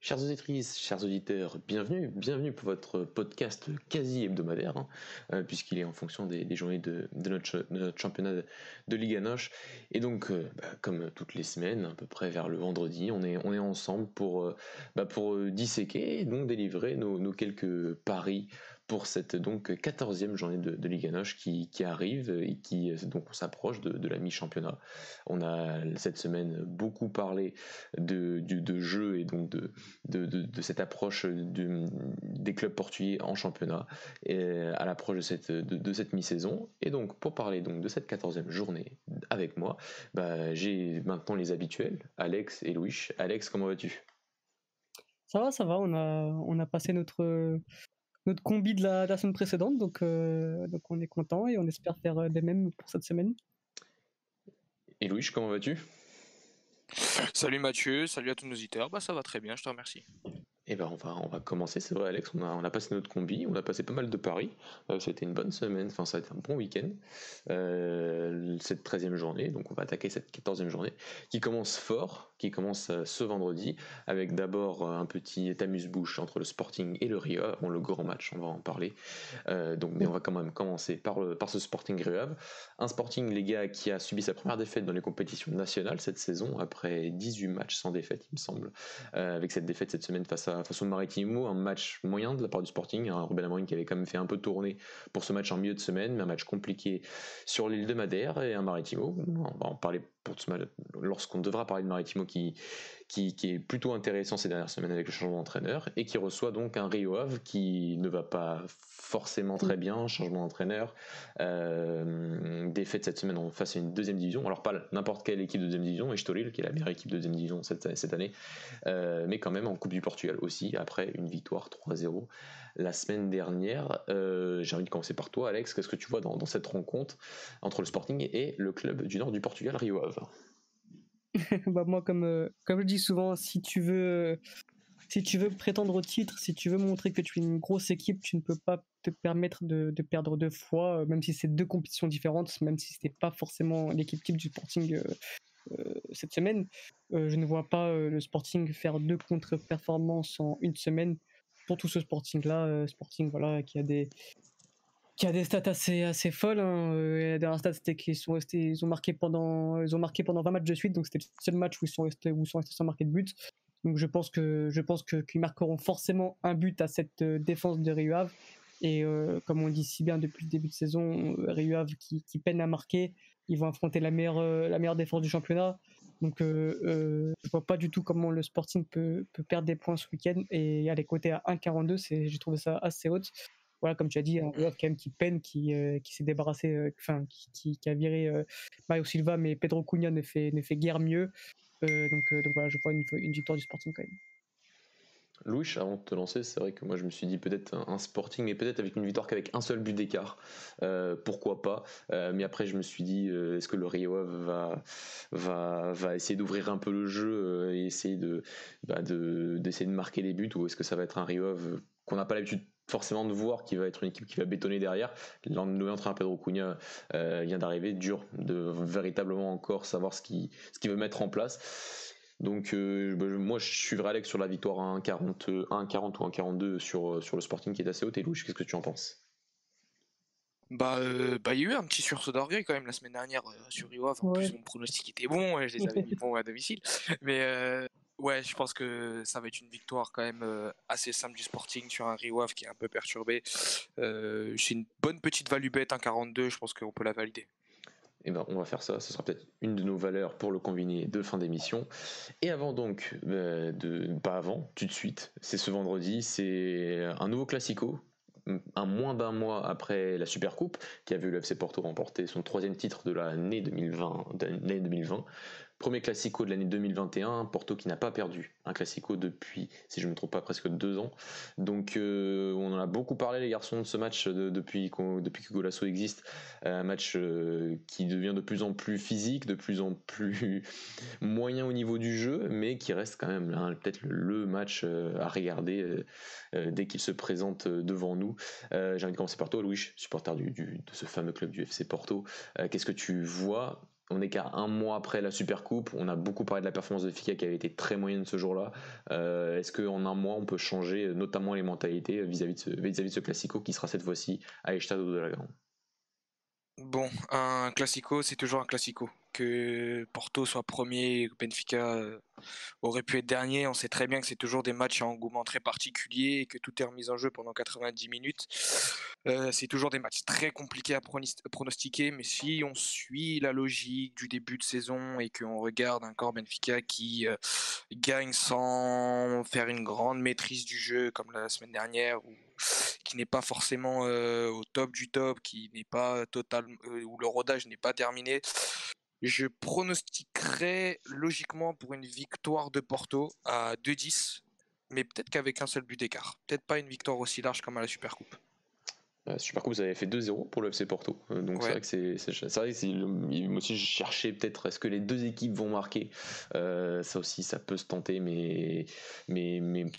Chères auditrices, chers auditeurs, bienvenue pour votre podcast quasi hebdomadaire, puisqu'il est en fonction des journées de notre championnat de Liga NOS. Et donc, comme toutes les semaines, à peu près vers le vendredi, on est ensemble pour disséquer et donc délivrer nos quelques paris pour cette donc 14e journée de Liga NOS qui arrive et qui donc on s'approche de la mi-championnat. On a cette semaine beaucoup parlé de jeu et donc de cette approche des clubs portugais en championnat et à l'approche de cette mi-saison. Et donc pour parler donc de cette 14e journée avec moi, j'ai maintenant les habituels, Alex et Louis. Alex, comment vas-tu? Ça va, on a passé notre combi de la semaine précédente, donc on est content et on espère faire des mêmes pour cette semaine. Et Louis, comment vas-tu? Salut Mathieu, salut à tous nos auditeurs, ça va très bien, je te remercie. Eh ben on va commencer, c'est vrai Alex, on a passé notre combi, on a passé pas mal de paris, c'était une bonne semaine, enfin ça a été un bon week-end, cette 13e journée, donc on va attaquer cette 14e journée, qui commence fort, qui commence ce vendredi, avec d'abord un petit amuse-bouche entre le Sporting et le Rio Ave, bon, le grand match, on va en parler, mais on va quand même commencer par ce Sporting Rio Ave, un Sporting les gars qui a subi sa première défaite dans les compétitions nationales cette saison, après 18 matchs sans défaite il me semble, avec cette défaite cette semaine face au Maritimo, un match moyen de la part du Sporting, un Ruben Amorim qui avait quand même fait un peu tourner pour ce match en milieu de semaine, mais un match compliqué sur l'île de Madère et un Maritimo, on va en parler pour ce match lorsqu'on devra parler de Maritimo qui est plutôt intéressant ces dernières semaines avec le changement d'entraîneur et qui reçoit donc un Rio Ave qui ne va pas forcément très bien, changement d'entraîneur, défaite cette semaine face à une deuxième division, alors pas n'importe quelle équipe de deuxième division, Estoril qui est la meilleure équipe de deuxième division cette année, mais quand même en Coupe du Portugal aussi, après une victoire 3-0 la semaine dernière. J'ai envie de commencer par toi Alex, qu'est-ce que tu vois dans cette rencontre entre le Sporting et le club du nord du Portugal, Rio Ave? Moi, comme je dis souvent, si tu veux prétendre au titre, si tu veux montrer que tu es une grosse équipe, tu ne peux pas te permettre de perdre deux fois, même si c'est deux compétitions différentes, même si c'était pas forcément l'équipe type du Sporting cette semaine. Je ne vois pas le Sporting faire deux contre-performances en une semaine. Surtout ce Sporting-là, Sporting voilà, qui a des stats assez folles. La dernière stat, c'était ils ont marqué pendant 20 matchs de suite, donc c'était le seul match où ils sont restés sans marquer de but. Donc je pense que qu'ils marqueront forcément un but à cette défense de Rio Ave. Et comme on dit si bien depuis le début de saison, Rio Ave qui peine à marquer, ils vont affronter la meilleure défense du championnat. Donc je vois pas du tout comment le Sporting peut perdre des points ce week-end. Et aller côté à 1,42, j'ai trouvé ça assez haute. Voilà, comme tu as dit, un joueur quand même qui peine, qui s'est débarrassé, enfin, qui a viré Mario Silva, mais Pedro Cunha ne fait guère mieux. Donc voilà, je vois une victoire du Sporting quand même. Louis, avant de te lancer, c'est vrai que moi je me suis dit peut-être un Sporting, mais peut-être avec une victoire qu'avec un seul but d'écart, pourquoi pas. Mais après je me suis dit, est-ce que le Rio Ave va essayer d'ouvrir un peu le jeu et essayer d'essayer de marquer des buts, ou est-ce que ça va être un Rio Ave qu'on n'a pas l'habitude forcément de voir, qui va être une équipe qui va bétonner derrière. Le nouvel entraîneur Pedro Cunha vient d'arriver, dur de véritablement encore savoir ce qu'il veut mettre en place. Donc moi je suivrai Alex sur la victoire à 1,40 ou 1,42 sur le Sporting qui est assez haute. Et Louis, qu'est-ce que tu en penses? Il y a eu un petit sursaut d'orgueil quand même la semaine dernière sur Rio Ave. En plus, Ouais. mon pronostic était bon, je les avais mis bons à domicile. Mais ouais, je pense que ça va être une victoire quand même assez simple du Sporting sur un Rio Ave qui est un peu perturbé. C'est une bonne petite value bet 1,42, je pense qu'on peut la valider. Eh ben, on va faire ça, ce sera peut-être une de nos valeurs pour le combiné de fin d'émission. Et avant donc, pas avant, tout de suite, c'est ce vendredi, c'est un nouveau classico, un moins d'un mois après la Supercoupe, qui a vu le FC Porto remporter son troisième titre de l'année 2020. Premier classico de l'année 2021, Porto qui n'a pas perdu un classico depuis, si je ne me trompe pas, presque 2 ans. Donc on en a beaucoup parlé les garçons de ce match depuis que Golasso existe. Un match qui devient de plus en plus physique, de plus en plus moyen au niveau du jeu, mais qui reste quand même peut-être le match à regarder dès qu'il se présente devant nous. J'ai envie de commencer par toi, Louis, supporter de ce fameux club du FC Porto. Qu'est-ce que tu vois on est qu'à un mois après la Supercoupe. On a beaucoup parlé de la performance de Fika qui avait été très moyenne ce jour-là. Est-ce qu'en un mois, on peut changer notamment les mentalités vis-à-vis de ce Classico qui sera cette fois-ci à l'Estado de la Grande? Bon, un classico, c'est toujours un classico. Que Porto soit premier, que Benfica aurait pu être dernier, on sait très bien que c'est toujours des matchs à engouement très particulier et que tout est remis en jeu pendant 90 minutes. C'est toujours des matchs très compliqués à pronostiquer, mais si on suit la logique du début de saison et qu'on regarde encore Benfica qui gagne sans faire une grande maîtrise du jeu comme la semaine dernière, ou qui n'est pas forcément au top du top, qui n'est pas total, où le rodage n'est pas terminé, je pronostiquerais logiquement pour une victoire de Porto à 2-10, mais peut-être qu'avec un seul but d'écart. Peut-être pas une victoire aussi large comme à la Supercoupe. Supercoupe, vous avez fait 2-0 pour le FC Porto. Donc c'est Ouais. vrai que c'est vrai que moi aussi je cherchais peut-être est-ce que les deux équipes vont marquer. Ça aussi ça peut se tenter, mais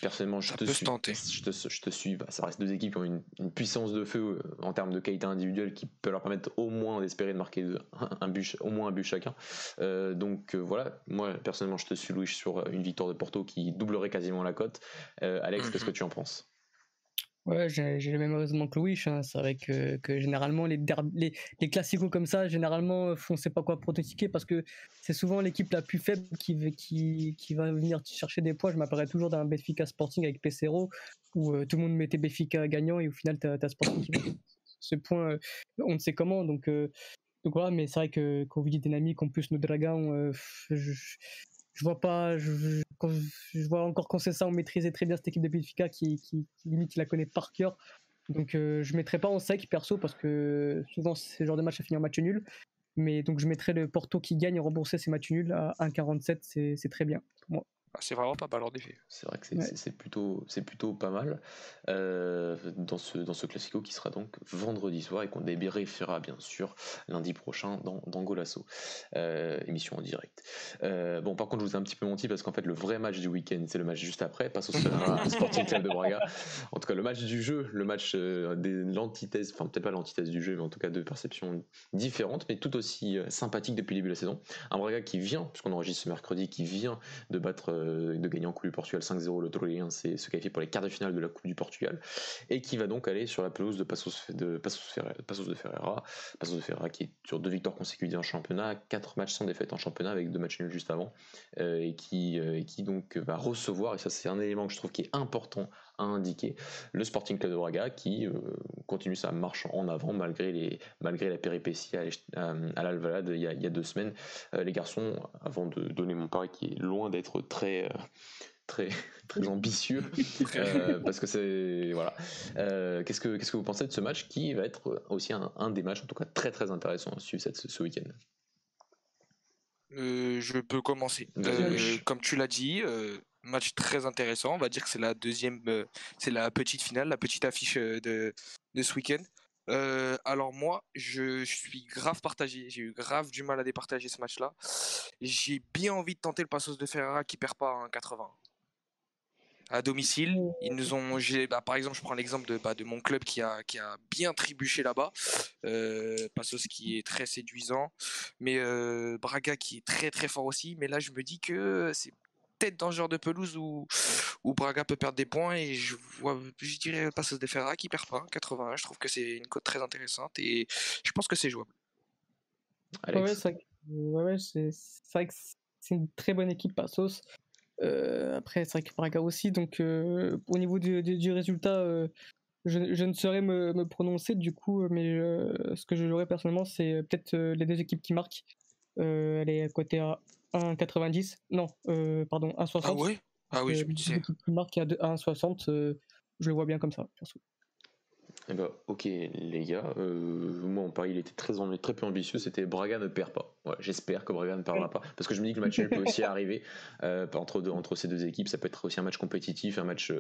personnellement Ça peut se tenter. je te suis. Bah, ça reste deux équipes qui ont une puissance de feu en termes de qualité individuelle qui peut leur permettre au moins d'espérer de marquer au moins un but chacun. Donc voilà, moi personnellement je te suis Louis sur une victoire de Porto qui doublerait quasiment la cote. Alex, qu'est-ce que tu en penses? Ouais, j'ai le même raisonnement que Louis. C'est vrai que généralement, les classicos comme ça, généralement, on ne sait pas quoi pronostiquer parce que c'est souvent l'équipe la plus faible qui va venir chercher des points. Je m'appellerai toujours d'un Benfica Sporting avec Pesero où tout le monde mettait Benfica gagnant et au final, tu as Sporting qui met ce point, on ne sait comment. Donc voilà, mais c'est vrai que quand vous dites dynamique, en plus, nos Dragons, je vois pas, je vois encore quand c'est ça, on maîtrisait très bien cette équipe de Benfica qui limite, il la connaît par cœur. Donc je mettrais pas en sec perso parce que souvent ce genre de match a fini en match nul. Mais donc je mettrais le Porto qui gagne et rembourser ses matchs nuls à 1,47, c'est très bien pour moi. C'est vraiment pas mal en effet. C'est vrai que Ouais. c'est plutôt pas mal dans ce Classico qui sera donc vendredi soir et qu'on débriefera bien sûr lundi prochain dans Golasso, émission en direct. Bon, par contre, je vous ai un petit peu menti parce qu'en fait, le vrai match du week-end, c'est le match juste après, Passos Ferreira, Sporting Club de Braga. En tout cas, le match du jeu, le match l'antithèse, enfin peut-être pas l'antithèse du jeu, mais en tout cas de perceptions différentes, mais tout aussi sympathique depuis le début de la saison. Un Braga qui vient, puisqu'on enregistre ce mercredi, qui vient de gagner en Coupe du Portugal 5-0. Le Torreense c'est se qualifier pour les quarts de finale de la Coupe du Portugal et qui va donc aller sur la pelouse de Passos de Ferreira. Passos de Ferreira qui est sur 2 victoires consécutives en championnat, 4 matchs sans défaite en championnat avec 2 matchs nuls juste avant, et qui donc va recevoir, et ça c'est un élément que je trouve qui est important à indiquer, le Sporting Club de Braga qui continue sa marche en avant malgré la péripétie à l'Alvalade il y a 2 semaines. Les garçons, avant de donner mon pari qui est loin d'être très ambitieux, parce que c'est voilà. Qu'est-ce que vous pensez de ce match qui va être aussi un des matchs en tout cas très très intéressant à suivre ce week-end? Je peux commencer. Comme tu l'as dit, match très intéressant. On va dire que c'est la deuxième, c'est la petite finale, la petite affiche de ce week-end. Alors moi, je suis grave partagé. J'ai eu grave du mal à départager ce match-là. J'ai bien envie de tenter le Passos de Ferreira qui perd pas un 80. À domicile, ils nous ont. Par exemple, je prends l'exemple de mon club qui a bien trébuché là-bas. Passos qui est très séduisant, mais Braga qui est très très fort aussi. Mais là, je me dis que c'est peut-être dans ce genre de pelouse où Braga peut perdre des points et je dirais Passos de Ferreira qui perd pas 81. Je trouve que c'est une cote très intéressante et je pense que c'est jouable. Alex. C'est vrai que c'est une très bonne équipe, Passos. Après, c'est vrai que Braga aussi. Donc, au niveau du résultat, je ne saurais me prononcer du coup, mais ce que je jouerais personnellement, c'est peut-être les deux équipes qui marquent. Elle est cotée à 1,90. Non, pardon, 1,60. Ah ouais? Ah oui, je me Les disais. deux équipes qui marquent à 1,60. Je le vois bien comme ça, perso. Eh ben, ok les gars, moi mon pari il était très peu ambitieux, c'était Braga ne perd pas. Ouais, j'espère que Braga ne perdra pas, parce que je me dis que le match nul peut aussi arriver entre ces deux équipes, ça peut être aussi un match compétitif, un match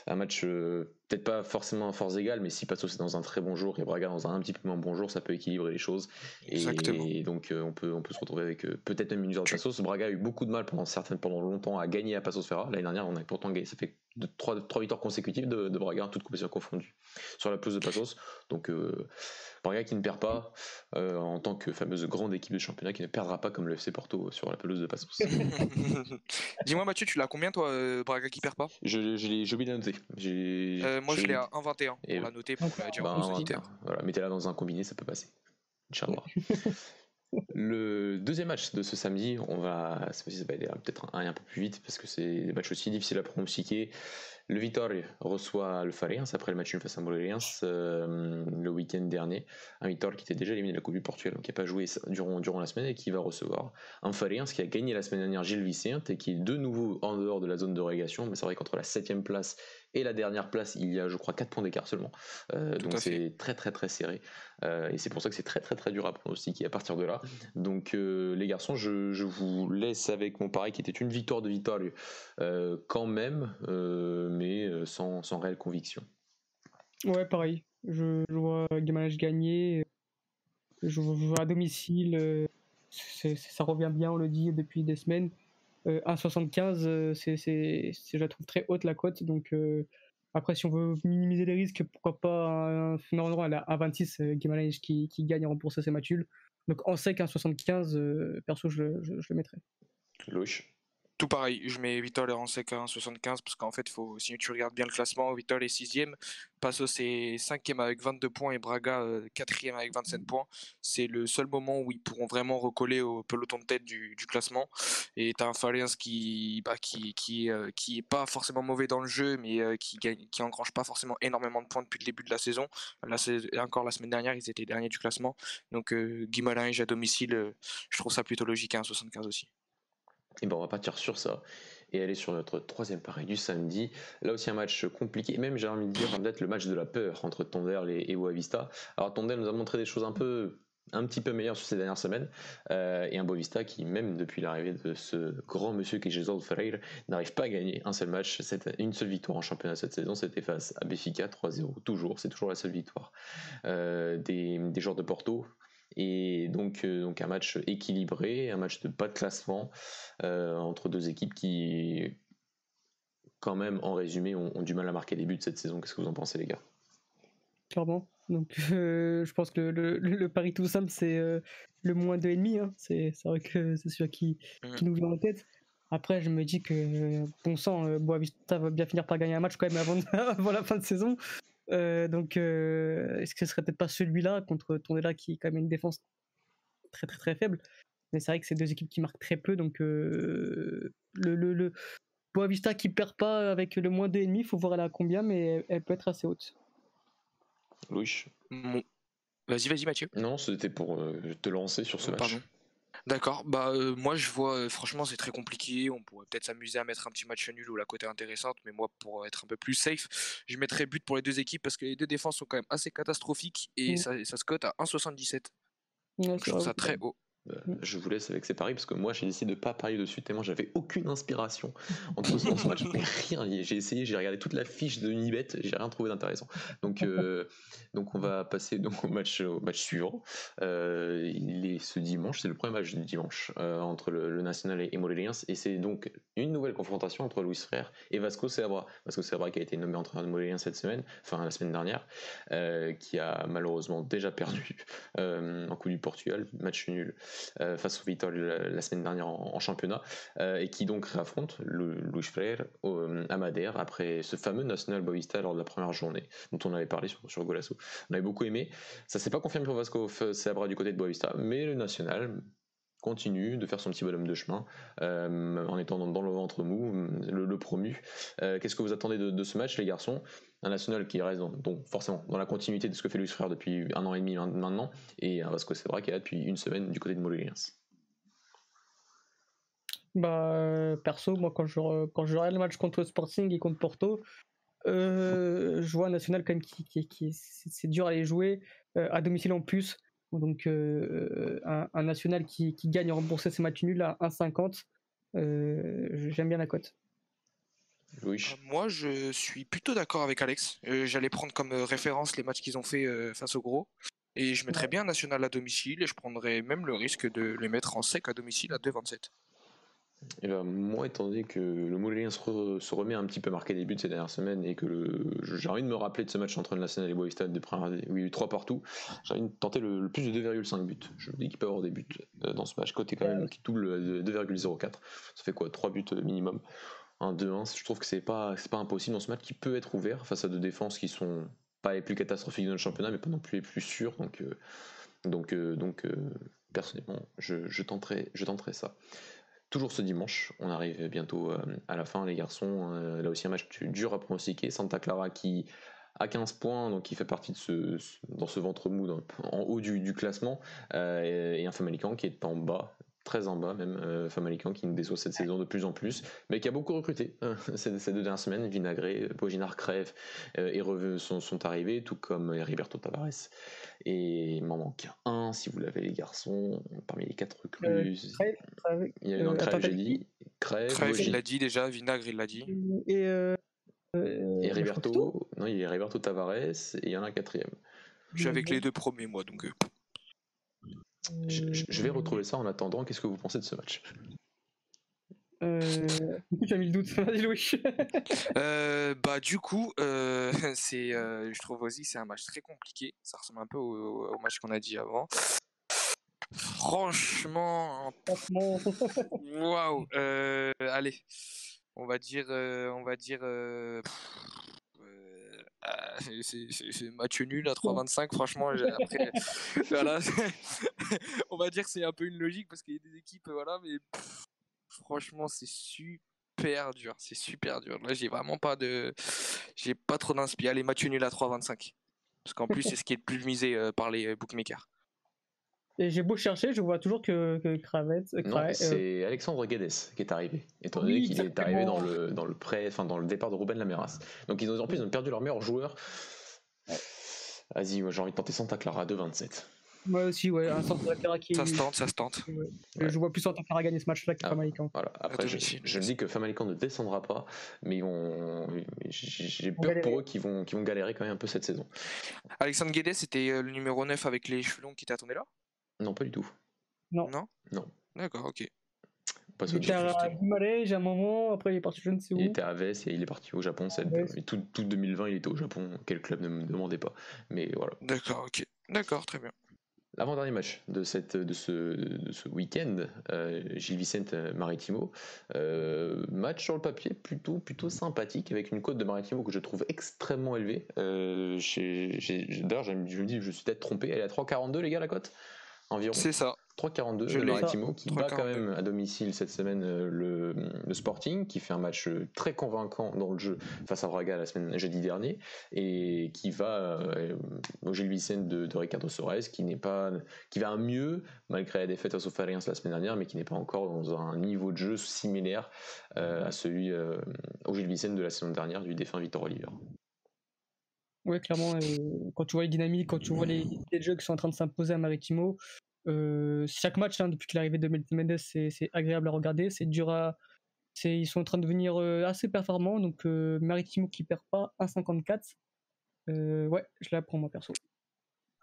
peut-être pas forcément à force égale, mais si Passo c'est dans un très bon jour et Braga dans un petit peu moins bon jour, ça peut équilibrer les choses. Exactement. Et donc on peut se retrouver avec peut-être même une victoire de Passos. Braga a eu beaucoup de mal pendant longtemps à gagner à Passos Ferreira. L'année dernière on a pourtant gagné, ça fait 3 victoires consécutives de Braga, toutes compétitions confondues, sur la pelouse de Passos. Donc Braga qui ne perd pas en tant que fameuse grande équipe de championnat qui ne perdra pas comme le FC Porto sur la pelouse de Passos. Dis-moi Mathieu, tu l'as combien toi, Braga qui perd pas? J'ai oublié de la noter. Moi je l'ai à 1,21. On l'a noté pour la dire aux auditeurs. Voilà, mettez-la dans un combiné, ça peut passer. Inch'Allah. Le deuxième match de ce samedi, ça va aller peut-être un peu plus vite parce que c'est des matchs aussi difficiles à pronostiquer. Le Vitória reçoit le Farense après le match nul face à Moreirense le week-end dernier. Un Vitória qui était déjà éliminé de la Coupe du Portugal, donc qui n'a pas joué durant la semaine et qui va recevoir un Farense qui a gagné la semaine dernière Gil Vicente et qui est de nouveau en dehors de la zone de relégation. Mais c'est vrai qu'entre la 7ème place et la dernière place, il y a je crois 4 points d'écart seulement. Donc c'est très très très serré. Et c'est pour ça que c'est très très très dur à pronostiquer à partir de là. Donc les garçons, je vous laisse avec mon pari qui était une victoire de Vitória quand même, mais sans réelle conviction. Ouais, pareil. Je vois Guimarães gagner. Je vois à domicile. Ça revient bien, on le dit depuis des semaines. 1,75, je la trouve très haute la cote. Donc après, si on veut minimiser les risques, pourquoi pas non, elle est à 26, Guimarães qui gagne à rembourser ses matchs nuls. Donc en sec, 1,75, perso, je le mettrais. Louche. Tout pareil, je mets Vitória en sec à 1,75 parce qu'en fait, si tu regardes bien le classement, Vitória est 6ème, Passos est 5ème avec 22 points et Braga 4ème avec 27 points. C'est le seul moment où ils pourront vraiment recoller au peloton de tête du classement. Et t'as un Farense qui est pas forcément mauvais dans le jeu, mais qui engrange pas forcément énormément de points depuis le début de la saison. Encore la semaine dernière, ils étaient derniers du classement. Donc Guimarães à domicile, je trouve ça plutôt logique à 1,75 aussi. Et ben on va partir sur ça et aller sur notre troisième pari du samedi. Là aussi un match compliqué, même j'ai envie de dire peut-être le match de la peur entre Tondel et Boavista. Alors Tondel nous a montré des choses un petit peu meilleures sur ces dernières semaines et un Boavista qui même depuis l'arrivée de ce grand monsieur qui est Jesús Ferreira n'arrive pas à gagner un seul match, une seule victoire en championnat cette saison, c'était face à Benfica 3-0, c'est toujours la seule victoire des joueurs de Porto. Et donc un match équilibré, un match de pas de classement entre deux équipes qui, quand même, en résumé, ont du mal à marquer des buts cette saison. Qu'est-ce que vous en pensez, les gars? Clairement. Donc je pense que le pari tout simple, c'est le moins 2,5. Hein. C'est vrai que c'est celui qui nous vient en tête. Après, je me dis que bon sang, Boavista va bien finir par gagner un match quand même avant la fin de saison. Donc est-ce que ce serait peut-être pas celui-là contre Tondela qui est quand même une défense très très très faible, mais c'est vrai que c'est deux équipes qui marquent très peu, donc le Boavista qui perd pas avec le moins 2,5, il faut voir elle à combien, mais elle peut être assez haute. Louis. Vas-y Mathieu. Non, c'était pour te lancer sur ce match. Pardon. D'accord, moi je vois, franchement c'est très compliqué, on pourrait peut-être s'amuser à mettre un petit match nul ou la cote est intéressante, mais moi pour être un peu plus safe, je mettrais but pour les deux équipes parce que les deux défenses sont quand même assez catastrophiques et ça se cote à 1,77. Ouais, je trouve ça très haut. Je vous laisse avec ces paris parce que moi j'ai décidé de pas parier dessus tellement j'avais aucune inspiration entre ce match. Rien, j'ai essayé, j'ai regardé toute la fiche de Unibet, j'ai rien trouvé d'intéressant. Donc on va passer au match suivant. Il est ce dimanche, c'est le premier match du dimanche entre le Nacional et Moreirense et c'est donc une nouvelle confrontation entre Luis Frère et Vasco Seabra. Vasco Seabra qui a été nommé entraîneur de Moreirense la semaine dernière, qui a malheureusement déjà perdu en Coupe du Portugal, match nul face au Vitória la semaine dernière en championnat et qui donc réaffronte le Luis Freire à Madère après ce fameux Nacional Boavista lors de la première journée dont on avait parlé sur Golasso. On avait beaucoup aimé, ça s'est pas confirmé pour Vasco Seabra du côté de Boavista, mais le Nacional continue de faire son petit bonhomme de chemin en étant dans le ventre mou, le promu. Qu'est-ce que vous attendez de ce match, les garçons? Un National qui reste donc forcément dans la continuité de ce que fait Luis Frère depuis 1 an et demi maintenant, et un Vasco Seabra qui est là depuis une semaine du côté de Moreirense. Perso, moi quand je regarde le match contre Sporting et contre Porto, je vois un National quand même qui c'est dur à les jouer à domicile en plus. Donc un National qui gagne à rembourser ses matchs nuls à 1,50, j'aime bien la cote. Oui. Moi je suis plutôt d'accord avec Alex, j'allais prendre comme référence les matchs qu'ils ont fait face au gros et je mettrais bien National à domicile et je prendrais même le risque de les mettre en sec à domicile à 2,27. Et ben, moi, étant donné que le Moulin se remet un petit peu à marquer des buts ces dernières semaines et que j'ai envie de me rappeler de ce match entre le National et Boavista où il y a eu 3 partout, j'ai envie de tenter le plus de 2,5 buts. Je me dis qu'il peut y avoir des buts dans ce match. Côté quand même qui double 2,04. Ça fait quoi 3 buts minimum. Un 2-1. Je trouve que c'est pas impossible dans ce match qui peut être ouvert face à deux défenses qui sont pas les plus catastrophiques de notre championnat, mais pas non plus les plus sûres. Donc personnellement, je tenterai ça. Toujours ce dimanche, on arrive bientôt à la fin les garçons, là aussi un match dur à pronostiquer, Santa Clara qui a 15 points, donc qui fait partie dans ce ventre mou en haut du classement, et un Famalicão qui est en bas, très en bas même, Famalicão qui nous déçoit cette saison de plus en plus, mais qui a beaucoup recruté ces 2 dernières semaines. Vinagré, Poginar, Crève et Reveux sont arrivés, tout comme Heriberto Tavares. Et il m'en manque un, si vous l'avez les garçons, parmi les 4 recrues. Il y a eu Crève, j'ai dit. Crève, il l'a dit déjà, Vinagre, il l'a dit. Et Heriberto, non, il y a Heriberto Tavares, et il y en a un 4e. Je suis avec les 2 premiers, moi, donc... Je vais retrouver ça en attendant. Qu'est-ce que vous pensez de ce match? Tu as mis le doute. Vas-y, Louis. Du coup, je trouve aussi c'est un match très compliqué. Ça ressemble un peu au match qu'on a dit avant. Franchement, waouh. Allez, on va dire, c'est match nul à 3,25. Franchement, après, voilà, on va dire que c'est un peu une logique parce qu'il y a des équipes, voilà, mais franchement, c'est super dur. C'est super dur. Là, j'ai pas trop d'inspi. Allez, match nul à 3,25. Parce qu'en plus, c'est ce qui est le plus misé par les bookmakers. Et j'ai beau chercher, je vois toujours que Kravets. Non, c'est Alexandre Guedes qui est arrivé, étant donné qu'il est arrivé dans le départ de Ruben Lameras. Donc en plus ils ont perdu leur meilleur joueur. Vas-y, moi j'ai envie de tenter Santa Clara 2,27. Moi aussi, ouais, un Santa Clara qui. Ça se tente. Ouais. Je vois plus Santa Clara gagner ce match-là que Famalicão. Voilà. Après, je dis que Famalicão ne descendra pas, mais j'ai peur pour eux qu'ils vont galérer quand même un peu cette saison. Alexandre Guedes, c'était le numéro 9 avec les cheveux longs qui t'attendaient là? Non, pas du tout. Non. D'accord, ok. Il était à Guimarães à un moment, après il est parti je ne sais où. Il était à Aves et il est parti au Japon. Tout 2020 il était au Japon. Quel club ne me demandait pas. Mais voilà. D'accord, ok. D'accord, très bien. L'avant-dernier match de ce week-end, Gil Vicente Maritimo, match sur le papier plutôt sympathique avec une cote de Maritimo que je trouve extrêmement élevée. D'ailleurs, je me dis, je suis peut-être trompé, elle est à 3,42 les gars la cote environ. C'est ça. 3,42 de Maritimo qui bat quand même à domicile cette semaine le Sporting, qui fait un match très convaincant dans le jeu face à Braga jeudi dernier, et qui va au Gil Vicente de Ricardo Soares, qui va mieux malgré la défaite à Sofariens la semaine dernière, mais qui n'est pas encore dans un niveau de jeu similaire à celui au Gil Vicente de la saison dernière du défunt Victor Oliver. Ouais, clairement, quand tu vois les dynamiques, quand tu vois les jeux qui sont en train de s'imposer à Maritimo, chaque match depuis que l'arrivée de Mendes, c'est agréable à regarder, ils sont en train de devenir assez performants, donc Maritimo qui perd pas 1,54, ouais, je la prends moi perso.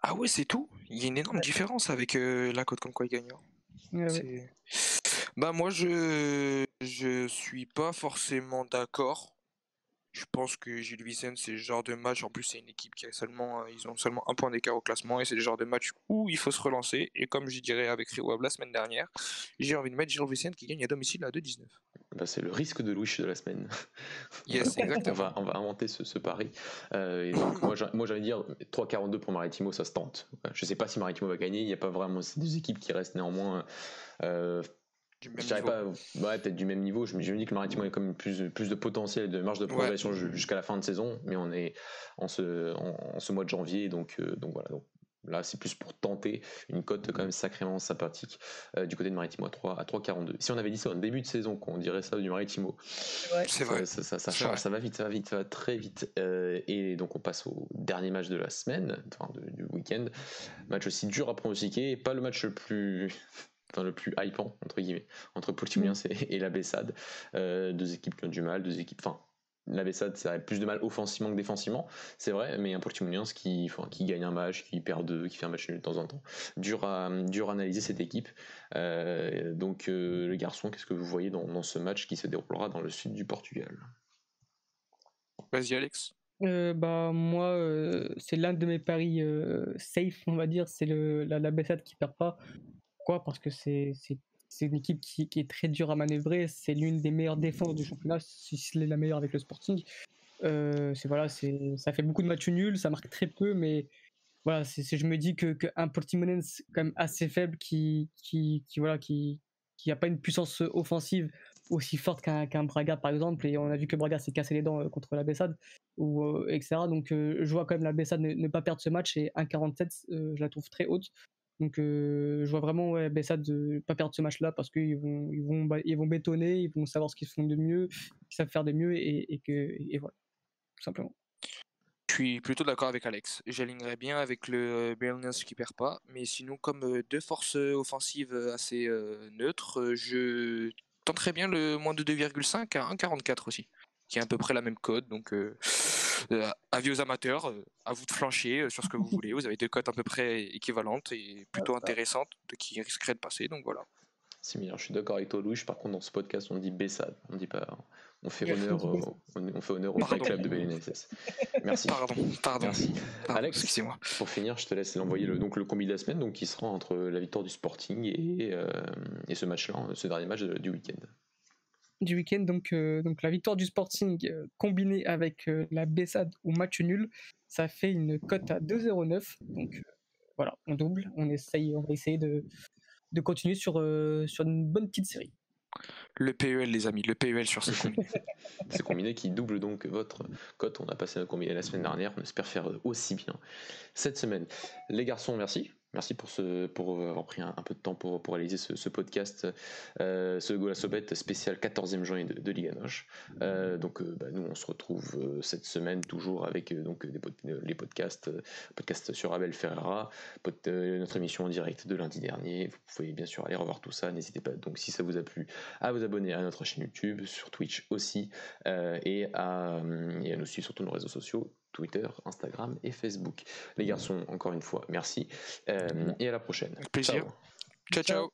Ah ouais, c'est tout. Il y a une énorme différence avec la cote comme quoi il gagne. Ouais. Moi je suis pas forcément d'accord. Je pense que Gil Vicente, c'est le genre de match, en plus c'est une équipe qui a ils ont seulement 1 point d'écart au classement, et c'est le genre de match où il faut se relancer, et comme je dirais avec Rio Ave la semaine dernière, j'ai envie de mettre Gil Vicente qui gagne à domicile à 2,19. C'est le risque de Louis de la semaine. Yes, exactement. On va inventer ce pari. Et donc moi j'ai envie de dire 3,42 pour Maritimo, ça se tente. Je sais pas si Maritimo va gagner, il n'y a pas vraiment ces deux équipes qui restent néanmoins... je dirais pas, peut-être du même niveau. Je me dis que Maritimo a quand même plus de potentiel, de marge de progression jusqu'à la fin de saison, mais on est en ce mois de janvier, donc voilà. Donc là, c'est plus pour tenter une cote quand même sacrément sympathique du côté de Maritimo à 3,42. Si on avait dit ça en début de saison, qu'on dirait ça du Maritimo, c'est vrai. Ça change, ça va vite, ça va très vite. Et donc on passe au dernier match de la semaine, du week-end. Match aussi dur à pronostiquer, pas le match le plus hypant entre guillemets, entre Paul Timliens et la Bessade, deux équipes qui ont du mal, la Bessade, ça a plus de mal offensivement que défensivement, c'est vrai, mais un Portimonense qui gagne un match, qui perd deux, qui fait un match nul de temps en temps. Dur à analyser cette équipe. Donc, les garçons, qu'est-ce que vous voyez dans ce match qui se déroulera dans le sud du Portugal? Vas-y, Alex. Moi, c'est l'un de mes paris safe, on va dire, c'est la Bessade qui perd pas. Pourquoi? Parce que c'est une équipe qui est très dure à manœuvrer, c'est l'une des meilleures défenses du championnat, si ce n'est la meilleure avec le Sporting. Ça fait beaucoup de matchs nuls, ça marque très peu, mais voilà, je me dis qu'un Portimonense quand même assez faible qui a pas une puissance offensive aussi forte qu'un Braga par exemple, et on a vu que Braga s'est cassé les dents contre la Bessade, etc. Donc je vois quand même la Bessade ne pas perdre ce match, et 1,47 je la trouve très haute. Donc je vois vraiment Bessade ne pas perdre ce match-là, parce qu'ils vont bétonner, ils vont savoir ce qu'ils font de mieux, qu'ils savent faire de mieux, et voilà, tout simplement. Je suis plutôt d'accord avec Alex. J'alignerais bien avec le Belenenses qui perd pas, mais sinon, comme deux forces offensives assez neutres, je tenterais bien le moins de 2,5 à 1,44 aussi, qui est à peu près la même cote. Donc, avis aux amateurs, à vous de flancher sur ce que vous voulez. Vous avez deux cotes à peu près équivalentes et plutôt intéressantes qui risqueraient de passer. Donc voilà. Similaire, je suis d'accord avec toi, Louis. Par contre, dans ce podcast, on dit Bessade, on dit pas. On fait honneur, on fait honneur au vrai club de Belenenses. Merci. Pardon. Merci. Alex, excusez-moi. Pour finir, je te laisse l'envoyer le combi de la semaine, donc qui sera entre la victoire du Sporting et ce match-là, ce dernier match du week-end. Du week-end, donc la victoire du Sporting combinée avec la Bessade ou match nul, ça fait une cote à 2,09. Donc voilà, on double, on va essayer de continuer sur une bonne petite série. Le PEL, les amis, le PEL sur ce combiné. C'est combiné qui double donc votre cote. On a passé notre combiné la semaine dernière, on espère faire aussi bien cette semaine. Les garçons, merci. Merci pour avoir pris un peu de temps pour réaliser ce podcast, ce Goal à Sobet spécial 14e journée de Liga Noche. Nous, on se retrouve cette semaine toujours avec les podcasts sur Abel Ferreira, notre émission en direct de lundi dernier. Vous pouvez bien sûr aller revoir tout ça. N'hésitez pas, donc, si ça vous a plu, à vous abonner à notre chaîne YouTube, sur Twitch aussi, et à nous suivre sur tous nos réseaux sociaux, Twitter, Instagram et Facebook. Les garçons, encore une fois, merci. Et à la prochaine. Avec plaisir. Ciao.